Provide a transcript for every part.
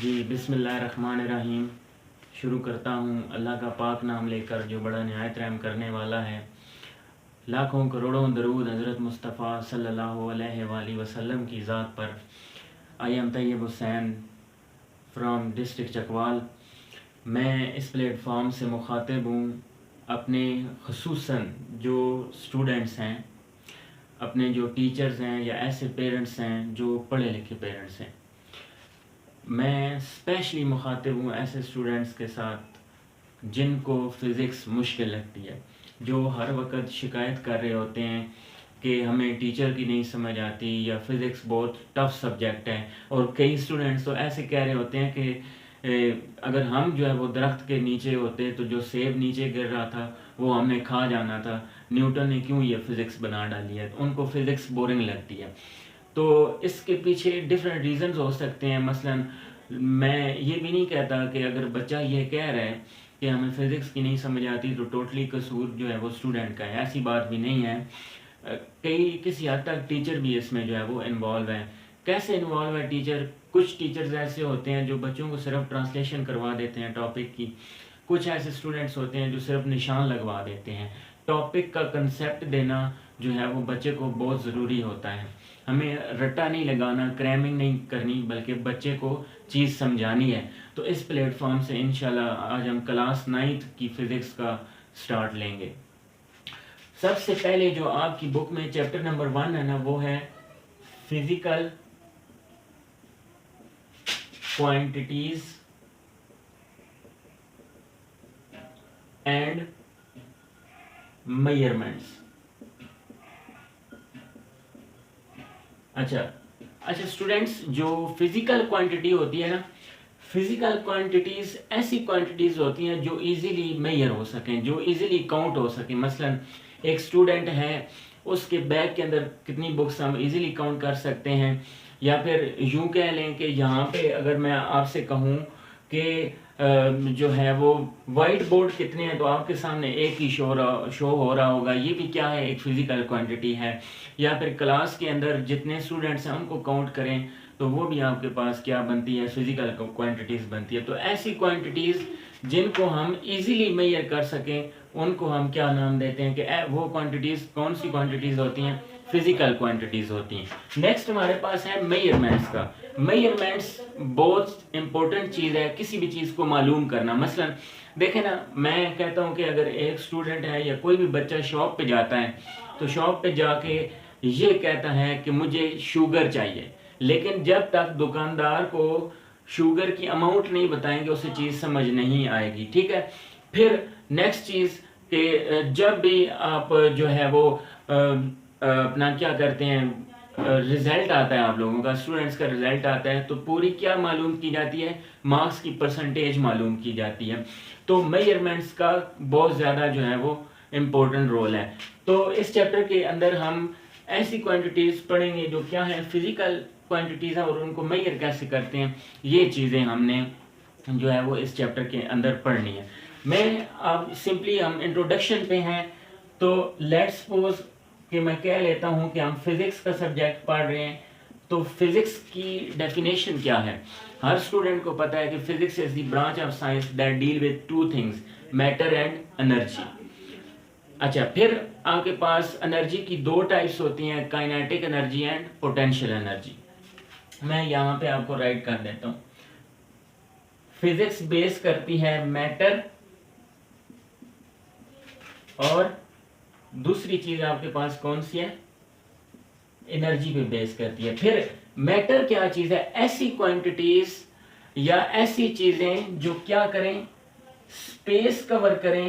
جی بسم اللہ الرحمن الرحیم. شروع کرتا ہوں اللہ کا پاک نام لے کر جو بڑا نہایت رحم کرنے والا ہے. لاکھوں کروڑوں درود حضرت مصطفیٰ صلی اللہ علیہ وآلہ وسلم کی ذات پر. I am Tayyab Hussain from district Chakwal. میں اس پلیٹ فارم سے مخاطب ہوں اپنے خصوصاً جو اسٹوڈنٹس ہیں، اپنے جو ٹیچرز ہیں یا ایسے پیرنٹس ہیں جو پڑھے لکھے پیرنٹس ہیں. میں اسپیشلی مخاطب ہوں ایسے اسٹوڈنٹس کے ساتھ جن کو فزکس مشکل لگتی ہے، جو ہر وقت شکایت کر رہے ہوتے ہیں کہ ہمیں ٹیچر کی نہیں سمجھ آتی یا فزکس بہت ٹف سبجیکٹ ہے. اور کئی اسٹوڈنٹس تو ایسے کہہ رہے ہوتے ہیں کہ اگر ہم جو ہے وہ درخت کے نیچے ہوتے تو جو سیب نیچے گر رہا تھا وہ ہم نے کھا جانا تھا، نیوٹن نے کیوں یہ فزکس بنا ڈالی ہے. ان کو فزکس بورنگ لگتی ہے. تو اس کے پیچھے ڈفرینٹ ریزنز ہو سکتے ہیں. مثلا میں یہ بھی نہیں کہتا کہ اگر بچہ یہ کہہ رہا ہے کہ ہمیں فزکس کی نہیں سمجھ آتی تو ٹوٹلی قصور جو ہے وہ اسٹوڈنٹ کا ہے. ایسی بات بھی نہیں ہے. کسی حد تک ٹیچر بھی اس میں جو ہے وہ انوالو ہے. کیسے انوالو ہے ٹیچر؟ کچھ ٹیچرز ایسے ہوتے ہیں جو بچوں کو صرف ٹرانسلیشن کروا دیتے ہیں ٹاپک کی. کچھ ایسے اسٹوڈنٹس ہوتے ہیں جو صرف نشان لگوا دیتے ہیں. ٹاپک کا کنسیپٹ دینا جو ہے وہ بچے کو بہت ضروری ہوتا ہے. ہمیں رٹا نہیں لگانا، کریمنگ نہیں کرنی، بلکہ بچے کو چیز سمجھانی ہے. تو اس پلیٹ فارم سے انشاءاللہ آج ہم کلاس 9th کی فزکس کا سٹارٹ لیں گے. سب سے پہلے جو آپ کی بک میں چیپٹر نمبر 1 ہے نا، وہ ہے فزیکل کوانٹیٹیز اینڈ میئرمنٹس. اچھا اسٹوڈنٹس، جو فزیکل کوانٹیٹی ہوتی ہے نا، فزیکل کوانٹیٹیز ایسی کوانٹیٹیز ہوتی ہیں جو ایزیلی میئر ہو سکیں، جو ایزیلی کاؤنٹ ہو سکیں. مثلا ایک اسٹوڈنٹ ہے، اس کے بیگ کے اندر کتنی بکس ہم ایزیلی کاؤنٹ کر سکتے ہیں. یا پھر یوں کہہ لیں کہ یہاں پہ اگر میں آپ سے کہوں کہ جو ہے وہ وائٹ بورڈ کتنے ہیں تو آپ کے سامنے ایک ہی شو ہو رہا ہوگا. یہ بھی کیا ہے؟ ایک فزیکل کوانٹیٹی ہے. یا پھر کلاس کے اندر جتنے اسٹوڈنٹس ہیں ان کو کاؤنٹ کریں تو وہ بھی آپ کے پاس کیا بنتی ہے؟ فزیکل کوانٹیٹیز بنتی ہے. تو ایسی کوانٹیٹیز جن کو ہم ایزیلی میئر کر سکیں ان کو ہم کیا نام دیتے ہیں کہ وہ کوانٹیٹیز کون سی کوانٹیٹیز ہوتی ہیں؟ فزیکل کوانٹیٹیز ہوتی ہیں. نیکسٹ ہمارے پاس ہے میئرمنٹس کا. میئرمنٹس بہت امپورٹنٹ چیز ہے کسی بھی چیز کو معلوم کرنا. مثلا دیکھیں نا، میں کہتا ہوں کہ اگر ایک اسٹوڈنٹ ہے یا کوئی بھی بچہ شاپ پہ جاتا ہے تو شاپ پہ جا کے یہ کہتا ہے کہ مجھے شوگر چاہیے، لیکن جب تک دکاندار کو شوگر کی اماؤنٹ نہیں بتائیں گے اسے چیز سمجھ نہیں آئے گی. ٹھیک ہے. پھر نیکسٹ چیز کہ جب بھی آپ جو ہے وہ اپنا کیا کرتے ہیں، رزلٹ آتا ہے آپ لوگوں کا، اسٹوڈنٹس کا رزلٹ آتا ہے تو پوری کیا معلوم کی جاتی ہے؟ مارکس کی پرسنٹیج معلوم کی جاتی ہے. تو میئرمنٹس کا بہت زیادہ جو ہے وہ امپورٹنٹ رول ہے. تو اس چیپٹر کے اندر ہم ایسی کوانٹیٹیز پڑھیں گے جو کیا ہے؟ فزیکل کوانٹیٹیز ہیں، اور ان کو میئر کیسے کرتے ہیں یہ چیزیں ہم نے جو ہے وہ اس چیپٹر کے اندر پڑھنی ہے. میں اب سمپلی ہم انٹروڈکشن پہ ہیں تو لیٹس سپوز کہ میں کہہ لیتا ہوں کہ ہم فزکس کا سبجیکٹ پڑھ رہے ہیں. تو فزکس کی ڈیفینیشن کیا ہے؟ ہر اسٹوڈنٹ کو پتا ہے کہ physics is the branch of science that deal with two things, matter and energy. اچھا، پھر آپ کے پاس انرجی کی دو ٹائپس ہوتی ہیں، kinetic energy and potential energy. میں یہاں پہ آپ کو رائٹ کر دیتا ہوں. فزکس بیس کرتی ہے میٹر، اور دوسری چیز آپ کے پاس کون سی ہے؟ انرجی پہ بیس کرتی ہے. پھر میٹر کیا چیز ہے؟ ایسی کوانٹیٹیز یا ایسی چیزیں جو کیا کریں؟ اسپیس کور کریں،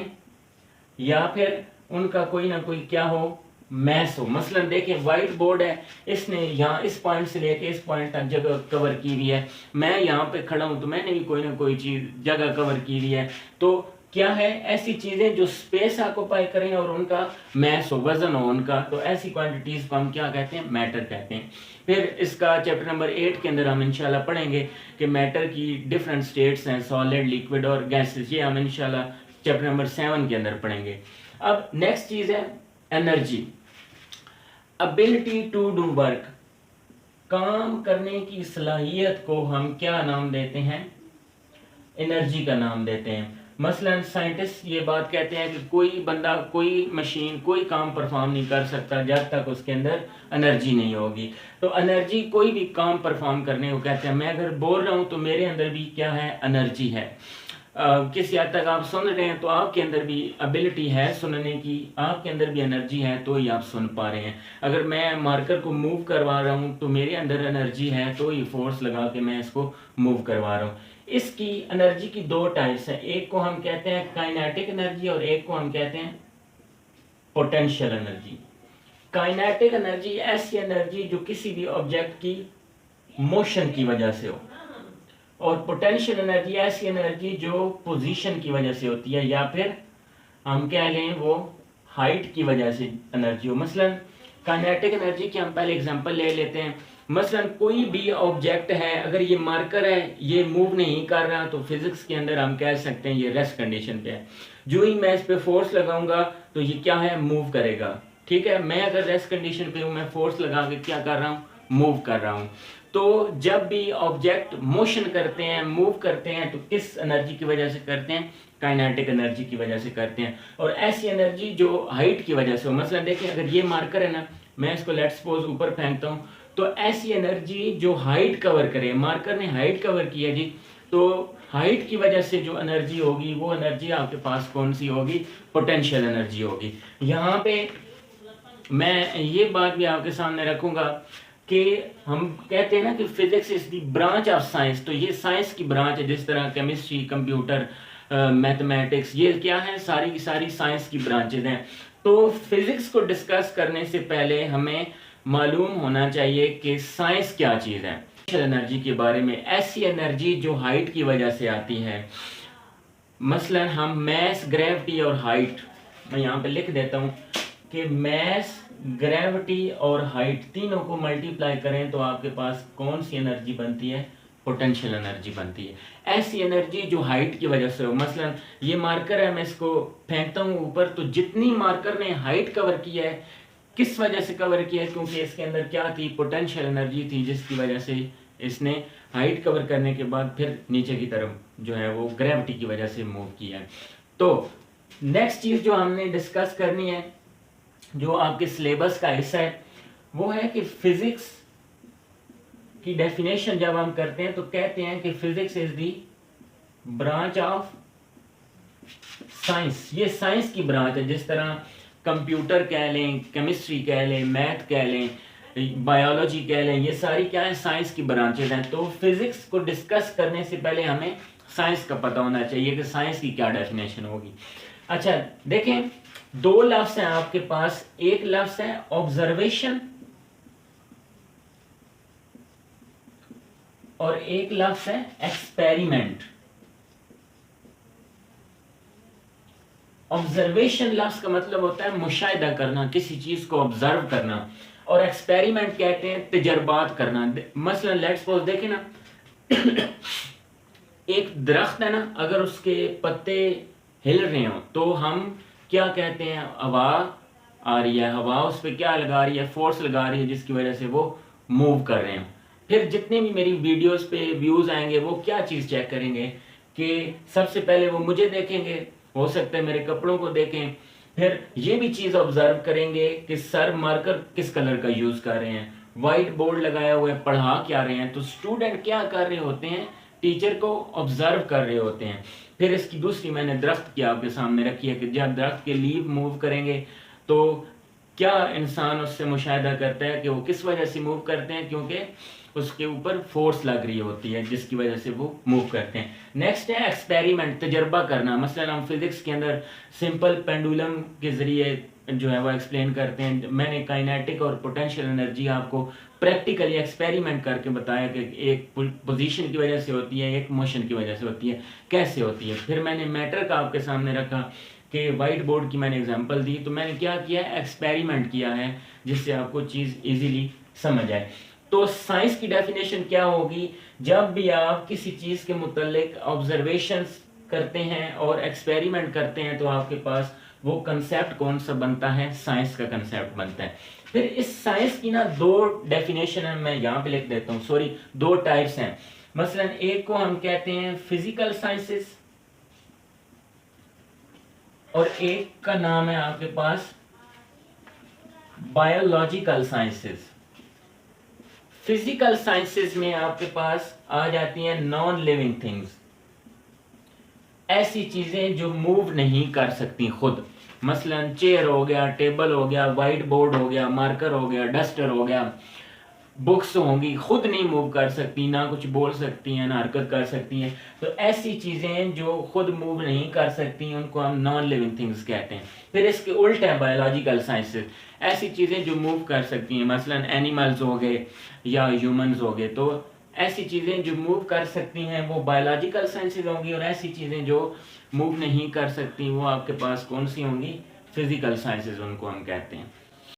یا پھر ان کا کوئی نہ کوئی کیا ہو؟ میس ہو. مثلا دیکھیں وائٹ بورڈ ہے، اس نے یہاں اس پوائنٹ سے لے کے اس پوائنٹ تک جگہ کور کی ہوئی ہے. میں یہاں پہ کھڑا ہوں تو میں نے بھی کوئی نہ کوئی چیز جگہ کور کی ہوئی ہے. تو کیا ہے؟ ایسی چیزیں جو اسپیس آکوپائی کریں اور ان کا میس ہو، وزن ہو ان کا. تو ایسی کوانٹیٹیز کو ہم کیا کہتے ہیں؟ میٹر کہتے ہیں. پھر اس کا چیپٹر نمبر 8 کے اندر ہم انشاءاللہ پڑھیں گے کہ میٹر کی ڈفرینٹ سٹیٹس ہیں، سالڈ، لیکوڈ اور گیسز. یہ ہم انشاءاللہ چیپٹر نمبر 7 کے اندر پڑھیں گے. اب نیکسٹ چیز ہے energy, ability to do work. کام کرنے کی صلاحیت کو ہم کیا نام دیتے ہیں؟ انرجی کا نام دیتے ہیں. مثلا سائنٹسٹ یہ بات کہتے ہیں کہ کوئی بندہ، کوئی مشین کوئی کام پرفارم نہیں کر سکتا جب تک اس کے اندر انرجی نہیں ہوگی. تو انرجی کوئی بھی کام پرفارم کرنے کو کہتے ہیں. میں اگر بول رہا ہوں تو میرے اندر بھی کیا ہے؟ انرجی ہے. کسی حد تک آپ سن رہے ہیں تو آپ کے اندر بھی ابیلٹی ہے سننے کی، آپ کے اندر بھی انرجی ہے تو ہی آپ سن پا رہے ہیں. اگر میں مارکر کو موو کروا رہا ہوں تو میرے اندر انرجی ہے تو ہی فورس لگا کے میں اس کو موو کروا رہا ہوں. اس کی انرجی کی دو ٹائپس ہیں، ایک کو ہم کہتے ہیں کائنیٹک انرجی اور ایک کو ہم کہتے ہیں پوٹینشیل انرجی. کائنیٹک انرجی ایسی انرجی جو کسی بھی آبجیکٹ کی موشن کی وجہ سے ہو، اور پوٹینشیل انرجی ایسی انرجی جو پوزیشن کی وجہ سے ہوتی ہے یا پھر ہم کہہ لیں وہ ہائٹ کی وجہ سے انرجی ہو. مثلا کائنیٹک انرجی کی ہم پہلے اگزامپل لے لیتے ہیں. مثلا کوئی بھی آبجیکٹ ہے، اگر یہ مارکر ہے یہ موو نہیں کر رہا تو فزکس کے اندر ہم کہہ سکتے ہیں یہ ریسٹ کنڈیشن پہ ہے. جو ہی میں اس پہ فورس لگاؤں گا تو یہ کیا ہے؟ موو کرے گا. ٹھیک ہے، میں اگر ریسٹ کنڈیشن پہ ہوں میں فورس لگا کے کیا کر رہا ہوں؟ موو کر رہا ہوں. تو جب بھی آبجیکٹ موشن کرتے ہیں، موو کرتے ہیں تو کس انرجی کی وجہ سے کرتے ہیں؟ کائنیٹک انرجی کی وجہ سے کرتے ہیں. اور ایسی انرجی جو ہائٹ کی وجہ سے ہو، مثلا دیکھیں اگر یہ مارکر ہے نا، میں اس کو لیٹ سپوز اوپر پھینکتا ہوں تو ایسی انرجی جو ہائٹ کور کرے، مارکر نے ہائٹ کور کیا جی، تو ہائٹ کی وجہ سے جو انرجی ہوگی وہ انرجی آپ کے پاس کون سی ہوگی؟ پوٹینشیل انرجی ہوگی. یہاں پہ میں یہ بات بھی آپ کے سامنے رکھوں گا کہ ہم کہتے ہیں نا کہ physics is the branch of science, تو یہ سائنس کی برانچ ہے. جس طرح کیمسٹری، کمپیوٹر، میتھمیٹکس، یہ کیا ہے؟ ساری کی ساری سائنس کی برانچز ہیں. تو فزکس کو ڈسکس کرنے سے پہلے ہمیں معلوم ہونا چاہیے کہ سائنس کیا چیز ہے. انرجی کے بارے میں، ایسی انرجی جو ہائٹ کی وجہ سے آتی ہے. مثلا ہم میس، گریوٹی اور ہائٹ، میں یہاں پہ لکھ دیتا ہوں کہ میس، گریوٹی اور ہائٹ تینوں کو ملٹیپلائی کریں تو آپ کے پاس کون سی انرجی بنتی ہے؟ پوٹینشیل انرجی بنتی ہے. ایسی انرجی جو ہائٹ کی وجہ سے ہو. مثلا یہ مارکر ہے، میں اس کو پھینکتا ہوں اوپر تو جتنی مارکر نے ہائٹ کور کی ہے، کس وجہ سے کور کیا ہے؟ کیونکہ اس کے اندر کیا تھی؟ پوٹینشیل انرجی تھی، جس کی وجہ سے اس نے ہائٹ کور کرنے کے بعد پھر نیچے کی طرف جو ہے وہ گریوٹی کی وجہ سے موو کیا ہے. تو نیکسٹ چیز جو ہم نے ڈسکس کرنی ہے، جو آپ کے سلیبس کا حصہ ہے، وہ ہے کہ فزکس کی ڈیفینیشن جب ہم کرتے ہیں تو کہتے ہیں کہ physics is the branch of science. یہ سائنس کی برانچ ہے. جس طرح کمپیوٹر کہہ لیں، کیمسٹری کہہ لیں، میتھ کہہ لیں، بایولوجی کہہ لیں، یہ ساری کیا ہے؟ سائنس کی برانچز ہیں. تو فزکس کو ڈسکس کرنے سے پہلے ہمیں سائنس کا پتہ ہونا چاہیے کہ سائنس کی کیا ڈیفینیشن ہوگی. اچھا دیکھیں، دو لفظ ہیں آپ کے پاس. ایک لفظ ہے آبزرویشن اور ایک لفظ ہے ایکسپیریمنٹ. آبزرویشن لفظ کا مطلب ہوتا ہے مشاہدہ کرنا، کسی چیز کو آبزرو کرنا، اور ایکسپیریمنٹ کہتے ہیں تجربات کرنا. مثلا لیٹس سپوز دیکھیں نا، ایک درخت ہے نا، اگر اس کے پتے ہل رہے ہوں تو ہم کیا کہتے ہیں؟ ہوا آ رہی ہے، ہوا اس پہ کیا لگا رہی ہے؟ فورس لگا رہی ہے، جس کی وجہ سے وہ موو کر رہے ہیں. پھر جتنے بھی میری ویڈیوز پہ ویوز آئیں گے وہ کیا چیز چیک کریں گے کہ سب سے پہلے وہ مجھے دیکھیں گے، ہو سکتا ہے میرے کپڑوں کو دیکھیں، پھر یہ بھی چیز آبزرو کریں گے کہ سر مارکر کس کلر کا یوز کر رہے ہیں، وائٹ بورڈ لگایا ہوا ہے، پڑھا کیا رہے ہیں. تو اسٹوڈنٹ کیا کر رہے ہوتے ہیں؟ ٹیچر کو آبزرو کر رہے ہوتے ہیں. پھر اس کی دوسری میں نے درخت کی آپ کے سامنے رکھی ہے کہ جب درخت کے لیو موو کریں گے تو کیا انسان اس سے مشاہدہ کرتا ہے کہ وہ کس وجہ سے موو کرتے ہیں؟ کیونکہ اس کے اوپر فورس لگ رہی ہوتی ہے جس کی وجہ سے وہ موو کرتے ہیں. نیکسٹ ہے ایکسپیریمنٹ، تجربہ کرنا. مثلا ہم فزکس کے اندر سمپل پینڈولم کے ذریعے جو ہے وہ ایکسپلین کرتے ہیں. میں نے کائنیٹک اور پوٹینشیل انرجی آپ کو پریکٹیکلی ایکسپیریمنٹ کر کے بتایا کہ ایک پوزیشن کی وجہ سے ہوتی ہے، ایک موشن کی وجہ سے ہوتی ہے، کیسے ہوتی ہے. پھر میں نے میٹر کا آپ کے سامنے رکھا کہ وائٹ بورڈ کی میں نے اگزامپل دی. تو میں نے کیا کیا ہے؟ ایکسپیریمنٹ کیا ہے جس سے آپ کو چیز ایزیلی سمجھ آئے. تو سائنس کی ڈیفینیشن کیا ہوگی؟ جب بھی آپ کسی چیز کے متعلق آبزرویشنز کرتے ہیں اور ایکسپیریمنٹ کرتے ہیں تو آپ کے پاس وہ کنسیپٹ کون سا بنتا ہے؟ سائنس کا کنسیپٹ بنتا ہے. پھر اس سائنس کی نا دو ڈیفینیشن ہیں, میں یہاں پہ لکھ دیتا ہوں, سوری, دو ٹائپس ہیں. مثلا ایک کو ہم کہتے ہیں فزیکل سائنسز, اور ایک کا نام ہے آپ کے پاس بایولوجیکل سائنسز. فزیکل سائنسز میں آپ کے پاس آ جاتی ہیں نان لیونگ تھنگز, ایسی چیزیں جو موو نہیں کر سکتی خود. مثلا چیئر ہو گیا, ٹیبل ہو گیا, وائٹ بورڈ ہو گیا, مارکر ہو گیا, ڈسٹر ہو گیا, بکس ہوں گی, خود نہیں موو کر سکتی, نہ کچھ بول سکتی ہیں, نہ حرکت کر سکتی ہیں. تو ایسی چیزیں جو خود موو نہیں کر سکتی ان کو ہم نان لیونگ تھنگس کہتے ہیں. پھر اس کے الٹ ہے بایولوجیکل سائنسز, ایسی چیزیں جو موو کر سکتی ہیں, مثلا اینیملز ہو گئے یا ہیومنز ہو گئے. تو ایسی چیزیں جو موو کر سکتی ہیں وہ بایولوجیکل سائنسز ہوں گی, اور ایسی چیزیں جو موو نہیں کر سکتی وہ آپ کے پاس کون سی ہوں گی؟ فزیکل سائنسز ان کو ہم کہتے ہیں.